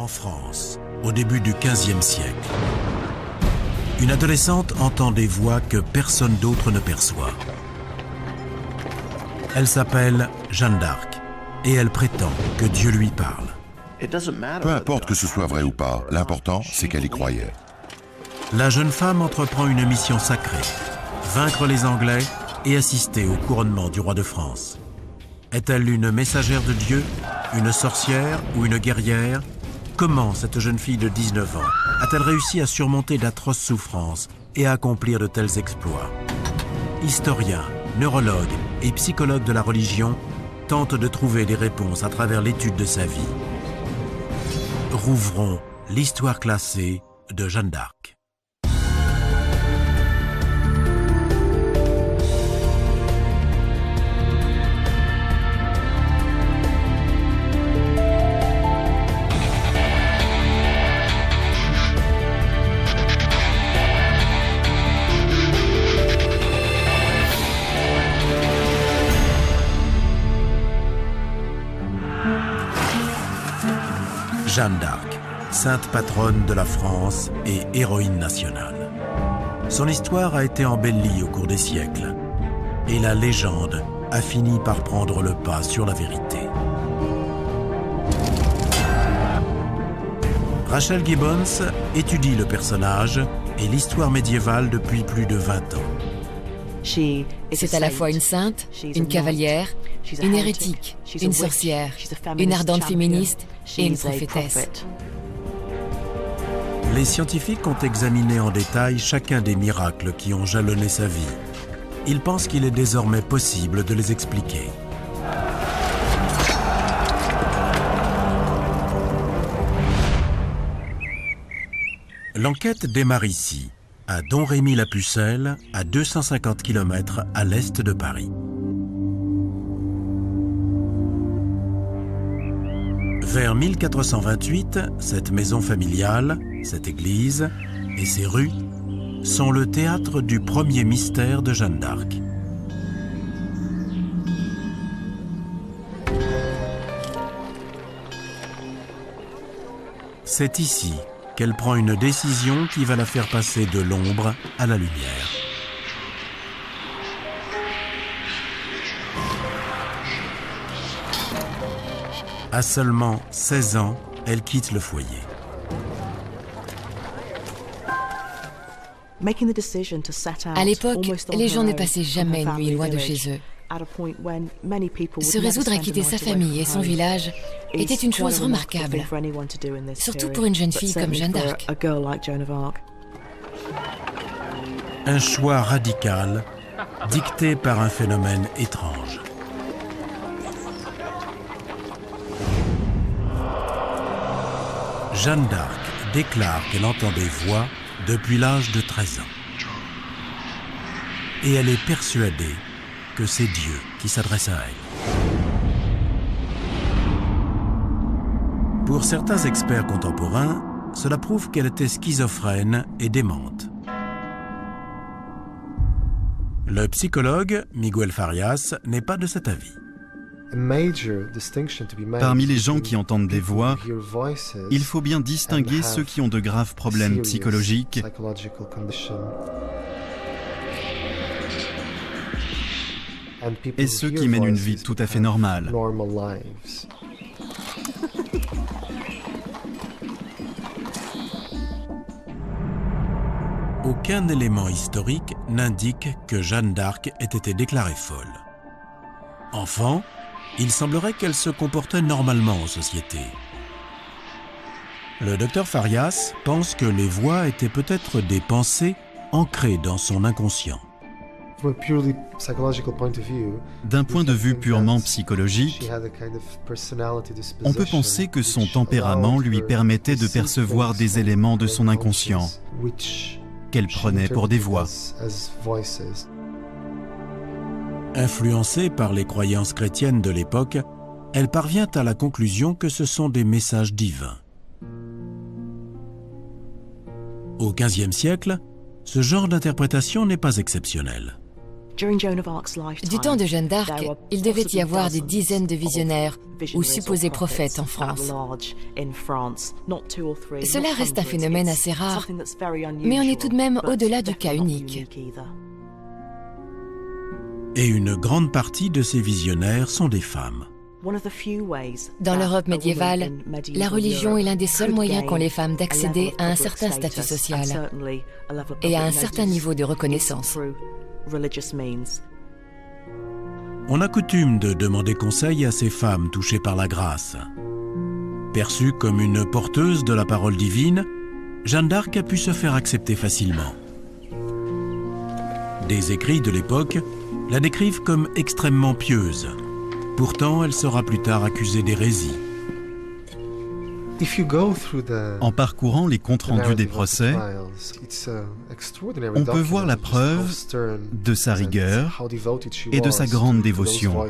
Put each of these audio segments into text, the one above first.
En France, au début du XVe siècle, une adolescente entend des voix que personne d'autre ne perçoit. Elle s'appelle Jeanne d'Arc et elle prétend que Dieu lui parle. Peu importe que ce soit vrai ou pas, l'important, c'est qu'elle y croyait. La jeune femme entreprend une mission sacrée, vaincre les Anglais et assister au couronnement du roi de France. Est-elle une messagère de Dieu, une sorcière ou une guerrière? Comment cette jeune fille de 19 ans a-t-elle réussi à surmonter d'atroces souffrances et à accomplir de tels exploits? Historiens, neurologues et psychologues de la religion tentent de trouver des réponses à travers l'étude de sa vie. Rouvrons l'histoire classée de Jeanne d'Arc. Jeanne d'Arc, sainte patronne de la France et héroïne nationale. Son histoire a été embellie au cours des siècles et la légende a fini par prendre le pas sur la vérité. Rachel Gibbons étudie le personnage et l'histoire médiévale depuis plus de 20 ans. C'est à la fois une sainte, une cavalière, une hérétique, une sorcière, une ardente féministe et une prophétesse. Les scientifiques ont examiné en détail chacun des miracles qui ont jalonné sa vie. Ils pensent qu'il est désormais possible de les expliquer. L'enquête démarre ici, à Domrémy-la-Pucelle, à 250 km à l'est de Paris. Vers 1428, cette maison familiale, cette église et ces rues sont le théâtre du premier mystère de Jeanne d'Arc. C'est ici qu'elle prend une décision qui va la faire passer de l'ombre à la lumière. À seulement 16 ans, elle quitte le foyer. À l'époque, les gens ne passaient jamais une nuit loin de chez eux. Se résoudre à quitter sa famille et son village était une chose remarquable, surtout pour une jeune fille comme Jeanne d'Arc. Un choix radical, dicté par un phénomène étrange. Jeanne d'Arc déclare qu'elle entend des voix depuis l'âge de 13 ans. Et elle est persuadée que c'est Dieu qui s'adresse à elle. Pour certains experts contemporains, cela prouve qu'elle était schizophrène et démente. Le psychologue Miguel Farias n'est pas de cet avis. Parmi les gens qui entendent des voix, il faut bien distinguer ceux qui ont de graves problèmes psychologiques et ceux qui mènent une vie tout à fait normale. Aucun élément historique n'indique que Jeanne d'Arc ait été déclarée folle. Enfant, il semblerait qu'elle se comportait normalement en société. Le docteur Farias pense que les voix étaient peut-être des pensées ancrées dans son inconscient. D'un point de vue purement psychologique, on peut penser que son tempérament lui permettait de percevoir des éléments de son inconscient qu'elle prenait pour des voix. Influencée par les croyances chrétiennes de l'époque, elle parvient à la conclusion que ce sont des messages divins. Au XVe siècle, ce genre d'interprétation n'est pas exceptionnel. Du temps de Jeanne d'Arc, il devait y avoir des dizaines de visionnaires ou supposés prophètes en France. Cela reste un phénomène assez rare, mais on est tout de même au-delà du cas unique. Et une grande partie de ces visionnaires sont des femmes. Dans l'Europe médiévale, la religion est l'un des seuls moyens qu'ont les femmes d'accéder à un certain statut social et à un certain niveau de reconnaissance. On a coutume de demander conseil à ces femmes touchées par la grâce. Perçue comme une porteuse de la parole divine, Jeanne d'Arc a pu se faire accepter facilement. Des écrits de l'époque la décrivent comme extrêmement pieuse. Pourtant, elle sera plus tard accusée d'hérésie. En parcourant les comptes rendus des procès, on peut voir la preuve de sa rigueur et de sa grande dévotion.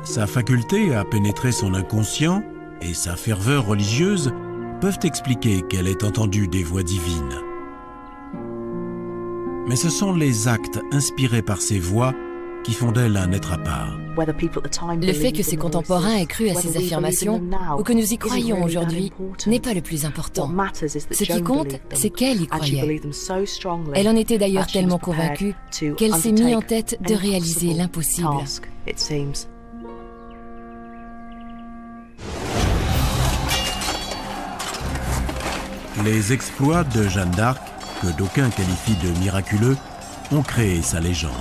Sa faculté à pénétrer son inconscient et sa ferveur religieuse peuvent expliquer qu'elle ait entendu des voix divines. Mais ce sont les actes inspirés par ces voix qui font d'elle un être à part. Le fait que ses contemporains aient cru à ces affirmations ou que nous y croyons aujourd'hui n'est pas le plus important. Ce qui compte, c'est qu'elle y croyait. Elle en était d'ailleurs tellement convaincue qu'elle s'est mise en tête de réaliser l'impossible. Les exploits de Jeanne d'Arc, que d'aucuns qualifient de miraculeux, ont créé sa légende.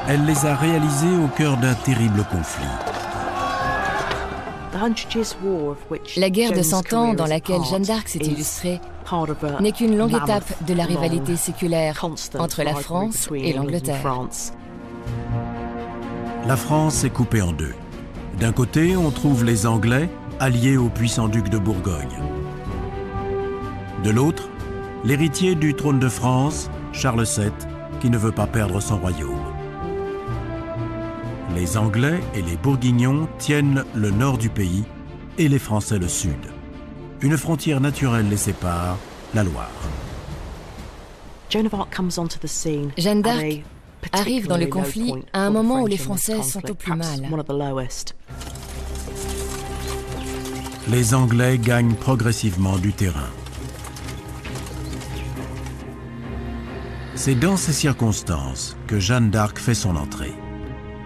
Elle les a réalisés au cœur d'un terrible conflit. La guerre de 100 ans dans laquelle Jeanne d'Arc s'est illustrée n'est qu'une longue étape de la rivalité séculaire entre la France et l'Angleterre. La France est coupée en deux. D'un côté, on trouve les Anglais, alliés au puissant duc de Bourgogne. De l'autre, l'héritier du trône de France, Charles VII, qui ne veut pas perdre son royaume. Les Anglais et les Bourguignons tiennent le nord du pays et les Français le sud. Une frontière naturelle les sépare, la Loire. Jeanne d'Arc arrive dans le conflit à un moment où les Français sont au plus mal. Les Anglais gagnent progressivement du terrain. C'est dans ces circonstances que Jeanne d'Arc fait son entrée.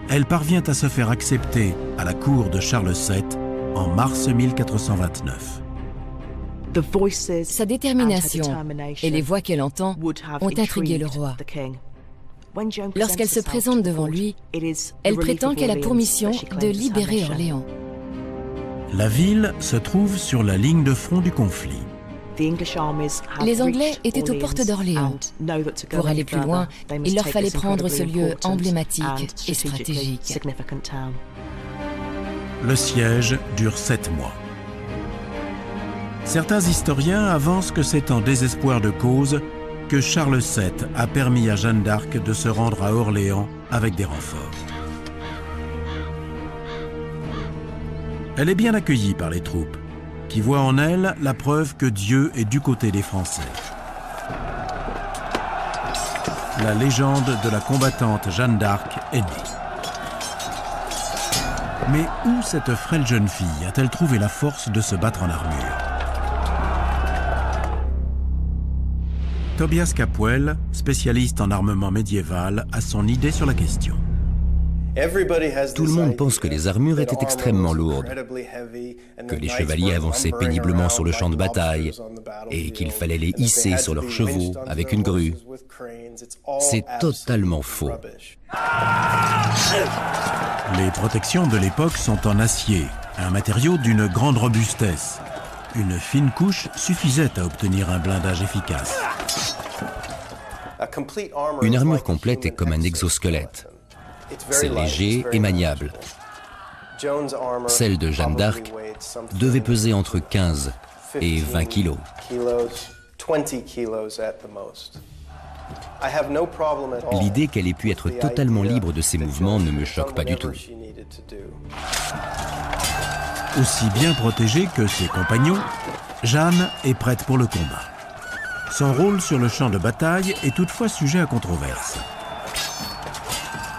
Elle parvient à se faire accepter à la cour de Charles VII en mars 1429. Sa détermination et les voix qu'elle entend ont intrigué le roi. Lorsqu'elle se présente devant lui, elle prétend qu'elle a pour mission de libérer Orléans. La ville se trouve sur la ligne de front du conflit. Les Anglais étaient aux portes d'Orléans. Pour aller plus loin, il leur fallait prendre ce lieu emblématique et stratégique. Le siège dure 7 mois. Certains historiens avancent que c'est en désespoir de cause que Charles VII a permis à Jeanne d'Arc de se rendre à Orléans avec des renforts. Elle est bien accueillie par les troupes, qui voient en elle la preuve que Dieu est du côté des Français. La légende de la combattante Jeanne d'Arc est née. Mais où cette frêle jeune fille a-t-elle trouvé la force de se battre en armure? Tobias Capwell, spécialiste en armement médiéval, a son idée sur la question. Tout le monde pense que les armures étaient extrêmement lourdes, que les chevaliers avançaient péniblement sur le champ de bataille et qu'il fallait les hisser sur leurs chevaux avec une grue. C'est totalement faux. Les protections de l'époque sont en acier, un matériau d'une grande robustesse. Une fine couche suffisait à obtenir un blindage efficace. Une armure complète est comme un exosquelette. C'est léger et maniable. Celle de Jeanne d'Arc devait peser entre 15 et 20 kilos. L'idée qu'elle ait pu être totalement libre de ses mouvements ne me choque pas du tout. Aussi bien protégée que ses compagnons, Jeanne est prête pour le combat. Son rôle sur le champ de bataille est toutefois sujet à controverse.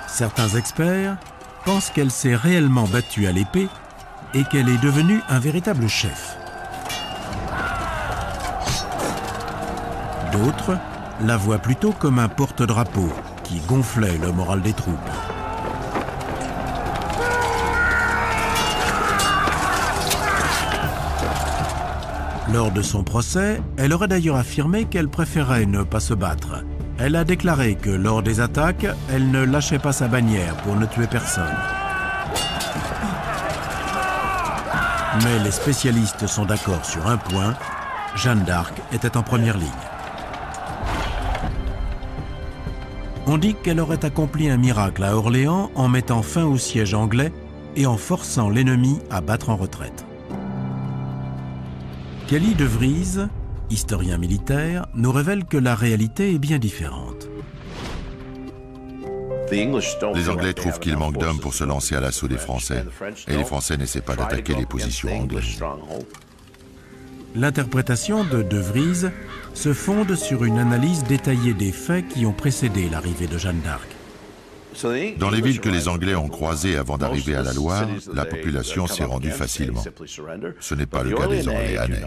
Certains experts pensent qu'elle s'est réellement battue à l'épée et qu'elle est devenue un véritable chef. D'autres la voient plutôt comme un porte-drapeau qui gonflait le moral des troupes. Lors de son procès, elle aurait d'ailleurs affirmé qu'elle préférait ne pas se battre. Elle a déclaré que lors des attaques, elle ne lâchait pas sa bannière pour ne tuer personne. Mais les spécialistes sont d'accord sur un point, Jeanne d'Arc était en première ligne. On dit qu'elle aurait accompli un miracle à Orléans en mettant fin au siège anglais et en forçant l'ennemi à battre en retraite. Kelly de Vries, historien militaire, nous révèle que la réalité est bien différente. Les Anglais trouvent qu'il manque d'hommes pour se lancer à l'assaut des Français, et les Français n'essaient pas d'attaquer les positions anglaises. L'interprétation de Vries se fonde sur une analyse détaillée des faits qui ont précédé l'arrivée de Jeanne d'Arc. Dans les villes que les Anglais ont croisées avant d'arriver à la Loire, la population s'est rendue facilement. Ce n'est pas le cas des Orléanais.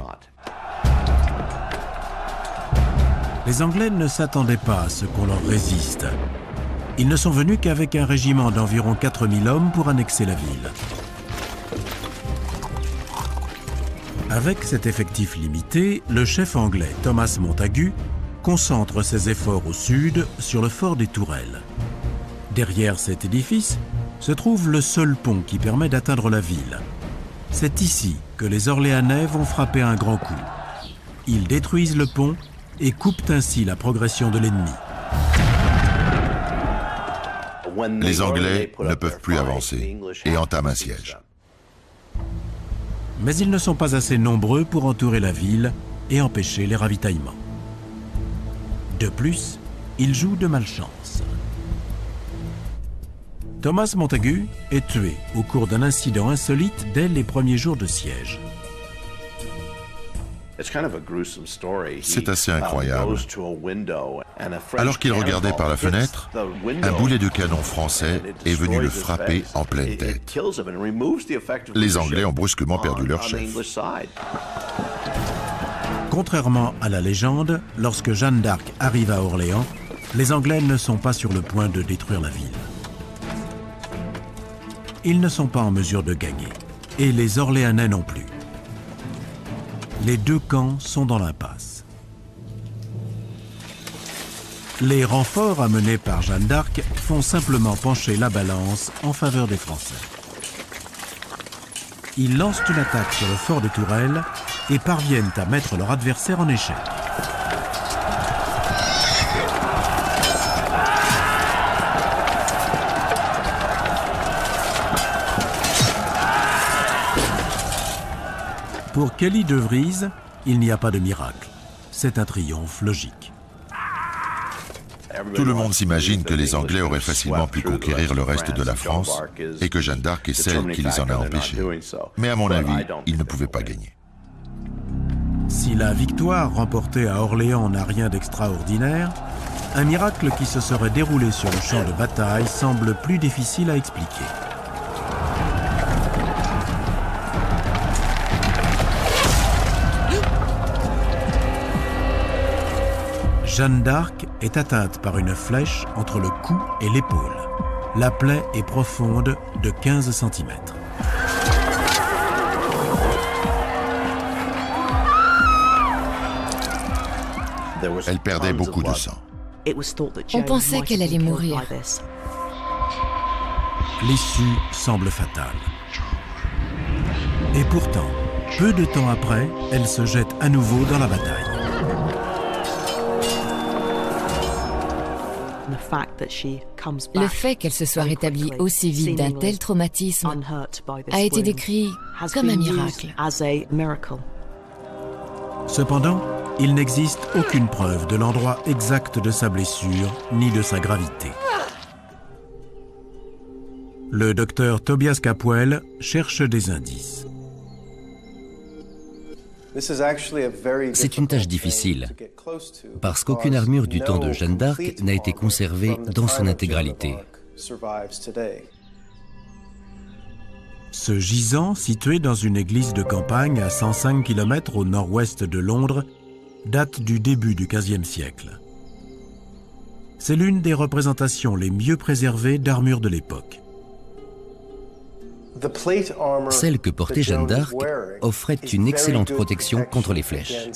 Les Anglais ne s'attendaient pas à ce qu'on leur résiste. Ils ne sont venus qu'avec un régiment d'environ 4000 hommes pour annexer la ville. Avec cet effectif limité, le chef anglais Thomas Montagu concentre ses efforts au sud sur le fort des Tourelles. Derrière cet édifice se trouve le seul pont qui permet d'atteindre la ville. C'est ici que les Orléanais vont frapper un grand coup. Ils détruisent le pont et coupent ainsi la progression de l'ennemi. Les Anglais ne peuvent plus avancer et entament un siège. Mais ils ne sont pas assez nombreux pour entourer la ville et empêcher les ravitaillements. De plus, ils jouent de malchance. Thomas Montagu est tué au cours d'un incident insolite dès les premiers jours de siège. C'est assez incroyable. Alors qu'il regardait par la fenêtre, un boulet de canon français est venu le frapper en pleine tête. Les Anglais ont brusquement perdu leur chef. Contrairement à la légende, lorsque Jeanne d'Arc arrive à Orléans, les Anglais ne sont pas sur le point de détruire la ville. Ils ne sont pas en mesure de gagner, et les Orléanais non plus. Les deux camps sont dans l'impasse. Les renforts amenés par Jeanne d'Arc font simplement pencher la balance en faveur des Français. Ils lancent une attaque sur le fort des Tourelles et parviennent à mettre leur adversaire en échec. Pour Kelly de Vries, il n'y a pas de miracle. C'est un triomphe logique. Tout le monde s'imagine que les Anglais auraient facilement pu conquérir le reste de la France et que Jeanne d'Arc est celle qui les en a empêchés. Mais à mon avis, ils ne pouvaient pas gagner. Si la victoire remportée à Orléans n'a rien d'extraordinaire, un miracle qui se serait déroulé sur le champ de bataille semble plus difficile à expliquer. Jeanne d'Arc est atteinte par une flèche entre le cou et l'épaule. La plaie est profonde de 15 cm. Elle perdait beaucoup de sang. On pensait qu'elle allait mourir. L'issue semble fatale. Et pourtant, peu de temps après, elle se jette à nouveau dans la bataille. Le fait qu'elle se soit rétablie aussi vite d'un tel traumatisme a été décrit comme un miracle. Cependant, il n'existe aucune preuve de l'endroit exact de sa blessure ni de sa gravité. Le docteur Tobias Capwell cherche des indices. C'est une tâche difficile, parce qu'aucune armure du temps de Jeanne d'Arc n'a été conservée dans son intégralité. Ce gisant, situé dans une église de campagne à 105 km au nord-ouest de Londres, date du début du XVe siècle. C'est l'une des représentations les mieux préservées d'armures de l'époque. Celle que portait Jeanne d'Arc offrait une excellente protection contre les flèches.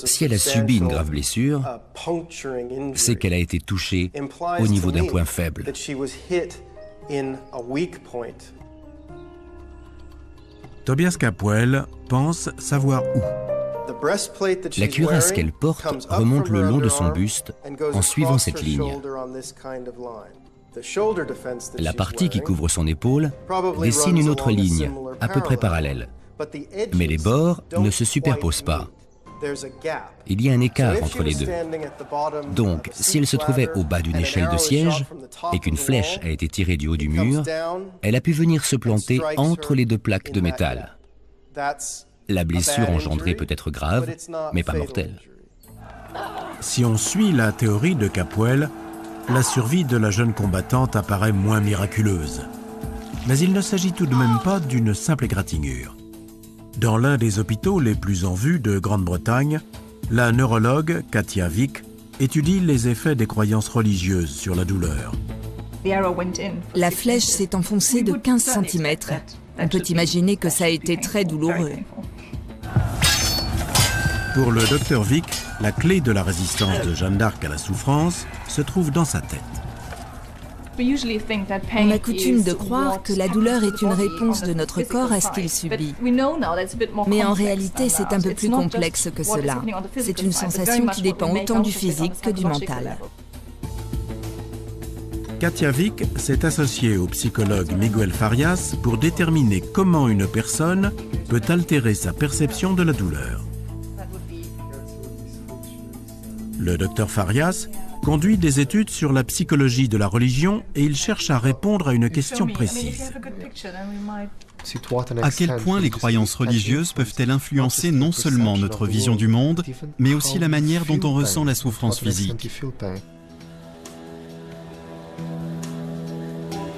Si elle a subi une grave blessure, c'est qu'elle a été touchée au niveau d'un point faible. Tobias Capwell pense savoir où. La cuirasse qu'elle porte remonte le long de son buste en suivant cette ligne. La partie qui couvre son épaule dessine une autre ligne, à peu près parallèle. Mais les bords ne se superposent pas. Il y a un écart entre les deux. Donc, si elle se trouvait au bas d'une échelle de siège et qu'une flèche a été tirée du haut du mur, elle a pu venir se planter entre les deux plaques de métal. La blessure engendrée peut être grave, mais pas mortelle. Si on suit la théorie de Capwell, la survie de la jeune combattante apparaît moins miraculeuse. Mais il ne s'agit tout de même pas d'une simple égratignure. Dans l'un des hôpitaux les plus en vue de Grande-Bretagne, la neurologue Katia Vick étudie les effets des croyances religieuses sur la douleur. La flèche s'est enfoncée de 15 cm. On peut imaginer que ça a été très douloureux. Pour le docteur Vick, la clé de la résistance de Jeanne d'Arc à la souffrance se trouve dans sa tête. On a coutume de croire que la douleur est une réponse de notre corps à ce qu'il subit. Mais en réalité, c'est un peu plus complexe que cela. C'est une sensation qui dépend autant du physique que du mental. Katia Vick s'est associée au psychologue Miguel Farias pour déterminer comment une personne peut altérer sa perception de la douleur. Le docteur Farias conduit des études sur la psychologie de la religion et il cherche à répondre à une question précise. À quel point les croyances religieuses peuvent-elles influencer non seulement notre vision du monde, mais aussi la manière dont on ressent la souffrance physique?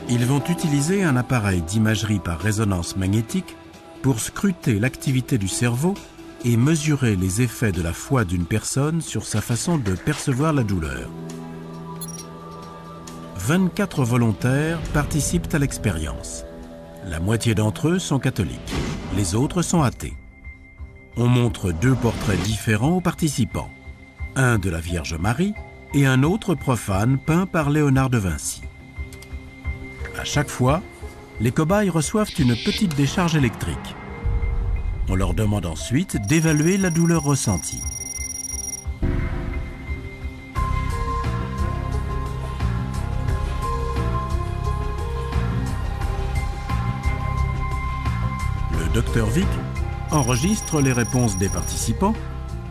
Ils vont utiliser un appareil d'imagerie par résonance magnétique pour scruter l'activité du cerveau et mesurer les effets de la foi d'une personne sur sa façon de percevoir la douleur. 24 volontaires participent à l'expérience. La moitié d'entre eux sont catholiques, les autres sont athées. On montre deux portraits différents aux participants, un de la Vierge Marie et un autre profane peint par Léonard de Vinci. À chaque fois, les cobayes reçoivent une petite décharge électrique. On leur demande ensuite d'évaluer la douleur ressentie. Le docteur Vick enregistre les réponses des participants,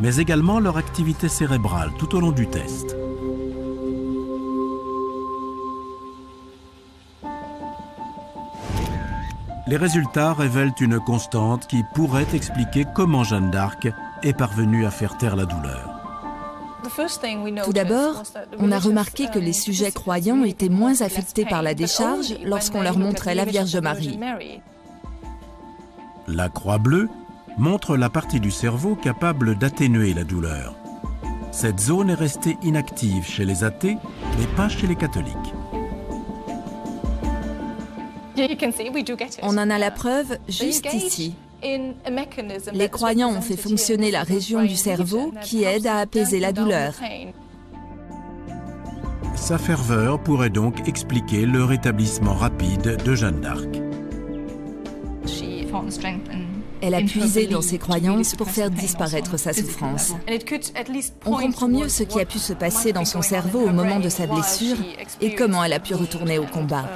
mais également leur activité cérébrale tout au long du test. Les résultats révèlent une constante qui pourrait expliquer comment Jeanne d'Arc est parvenue à faire taire la douleur. Tout d'abord, on a remarqué que les sujets croyants étaient moins affectés par la décharge lorsqu'on leur montrait la Vierge Marie. La croix bleue montre la partie du cerveau capable d'atténuer la douleur. Cette zone est restée inactive chez les athées, mais pas chez les catholiques. On en a la preuve juste ici. Les croyants ont fait fonctionner la région du cerveau qui aide à apaiser la douleur. Sa ferveur pourrait donc expliquer le rétablissement rapide de Jeanne d'Arc. Elle a puisé dans ses croyances pour faire disparaître sa souffrance. On comprend mieux ce qui a pu se passer dans son cerveau au moment de sa blessure et comment elle a pu retourner au combat.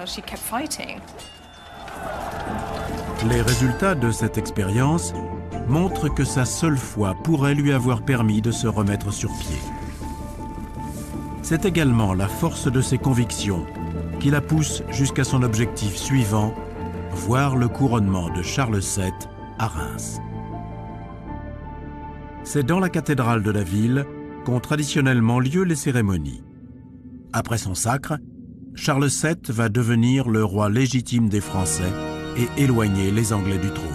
Les résultats de cette expérience montrent que sa seule foi pourrait lui avoir permis de se remettre sur pied. C'est également la force de ses convictions qui la pousse jusqu'à son objectif suivant, voir le couronnement de Charles VII à Reims. C'est dans la cathédrale de la ville qu'ont traditionnellement lieu les cérémonies. Après son sacre, Charles VII va devenir le roi légitime des Français et éloigner les Anglais du trône.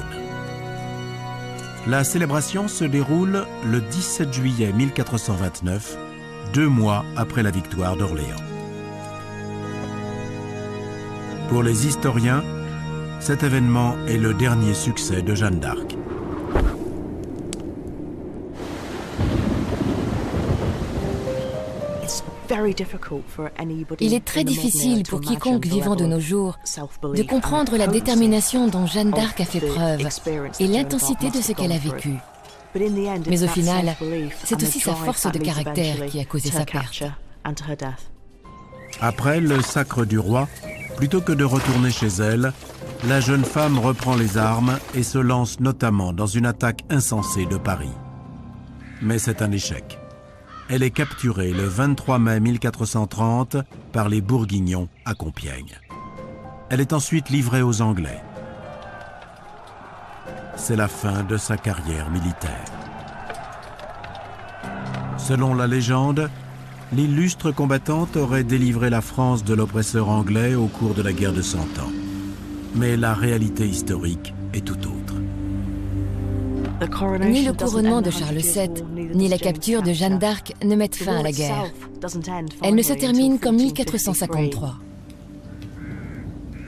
La célébration se déroule le 17 juillet 1429, 2 mois après la victoire d'Orléans. Pour les historiens, cet événement est le dernier succès de Jeanne d'Arc. Il est très difficile pour quiconque vivant de nos jours de comprendre la détermination dont Jeanne d'Arc a fait preuve et l'intensité de ce qu'elle a vécu. Mais au final, c'est aussi sa force de caractère qui a causé sa perte. Après le sacre du roi, plutôt que de retourner chez elle, la jeune femme reprend les armes et se lance notamment dans une attaque insensée de Paris. Mais c'est un échec. Elle est capturée le 23 mai 1430 par les Bourguignons à Compiègne. Elle est ensuite livrée aux Anglais. C'est la fin de sa carrière militaire. Selon la légende, l'illustre combattante aurait délivré la France de l'oppresseur anglais au cours de la guerre de 100 ans. Mais la réalité historique est tout autre. Ni le couronnement de Charles VII, ni la capture de Jeanne d'Arc ne mettent fin à la guerre. Elle ne se termine qu'en 1453.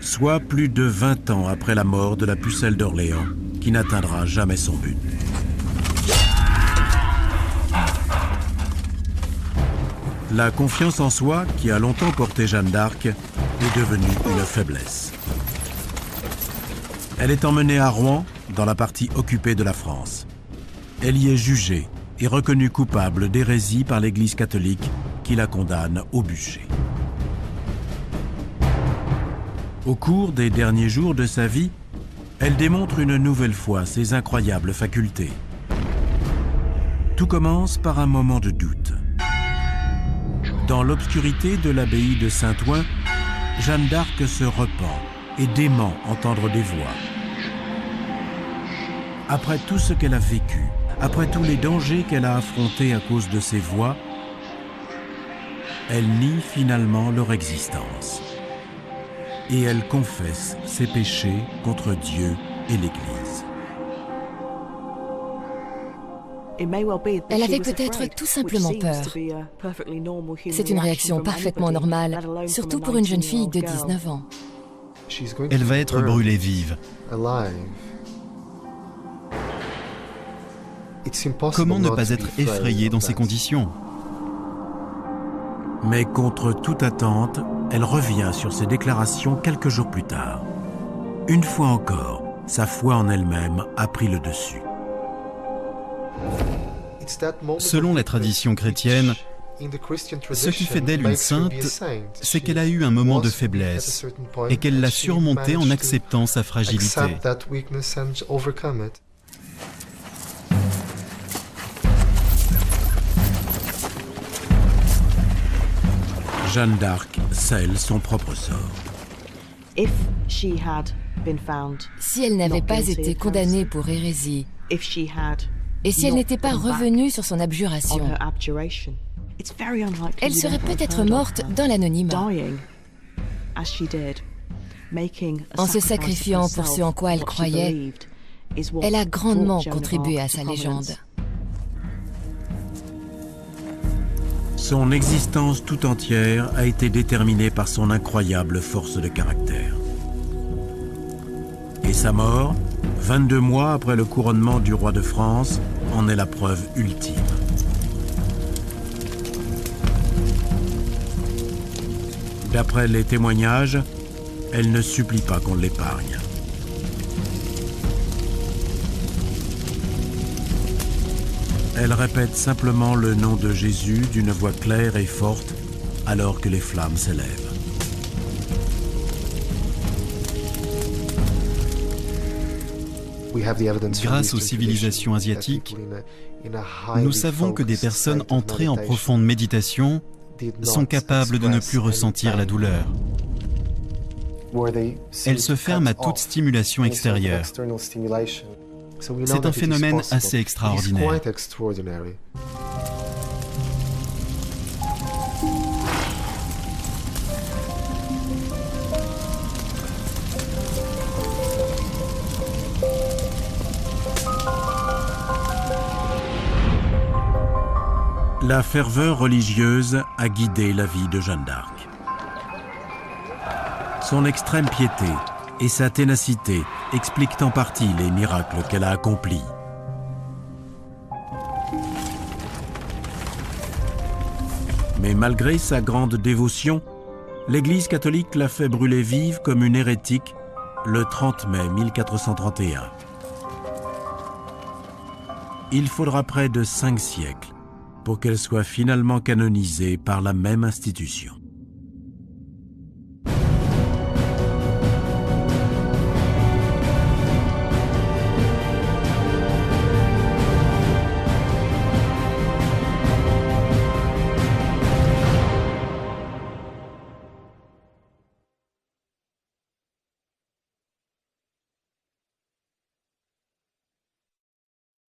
Soit plus de 20 ans après la mort de la pucelle d'Orléans, qui n'atteindra jamais son but. La confiance en soi, qui a longtemps porté Jeanne d'Arc, est devenue une faiblesse. Elle est emmenée à Rouen, dans la partie occupée de la France. Elle y est jugée et reconnue coupable d'hérésie par l'Église catholique qui la condamne au bûcher. Au cours des derniers jours de sa vie, elle démontre une nouvelle fois ses incroyables facultés. Tout commence par un moment de doute. Dans l'obscurité de l'abbaye de Saint-Ouen, Jeanne d'Arc se repent et dément entendre des voix. Après tout ce qu'elle a vécu, après tous les dangers qu'elle a affrontés à cause de ces voix, elle nie finalement leur existence. Et elle confesse ses péchés contre Dieu et l'Église. Elle avait peut-être tout simplement peur. C'est une réaction parfaitement normale, surtout pour une jeune fille de 19 ans. Elle va être brûlée vive. Comment ne pas être effrayée dans ces conditions? Mais contre toute attente, elle revient sur ses déclarations quelques jours plus tard. Une fois encore, sa foi en elle-même a pris le dessus. Selon la tradition chrétienne, ce qui fait d'elle une sainte, c'est qu'elle a eu un moment de faiblesse et qu'elle l'a surmonté en acceptant sa fragilité. Jeanne d'Arc scelle son propre sort. Si elle n'avait pas été condamnée pour hérésie, et si elle n'était pas revenue sur son abjuration, elle serait peut-être morte dans l'anonymat. En se sacrifiant pour ce en quoi elle croyait, elle a grandement contribué à sa légende. Son existence tout entière a été déterminée par son incroyable force de caractère. Et sa mort, 22 mois après le couronnement du roi de France, en est la preuve ultime. D'après les témoignages, elle ne supplie pas qu'on l'épargne. Elle répète simplement le nom de Jésus d'une voix claire et forte alors que les flammes s'élèvent. Grâce aux civilisations asiatiques, nous savons que des personnes entrées en profonde méditation sont capables de ne plus ressentir la douleur. Elles se ferment à toute stimulation extérieure. C'est un phénomène assez extraordinaire. La ferveur religieuse a guidé la vie de Jeanne d'Arc. Son extrême piété et sa ténacité expliquent en partie les miracles qu'elle a accomplis. Mais malgré sa grande dévotion, l'Église catholique l'a fait brûler vive comme une hérétique le 30 mai 1431. Il faudra près de 5 siècles pour qu'elle soit finalement canonisée par la même institution.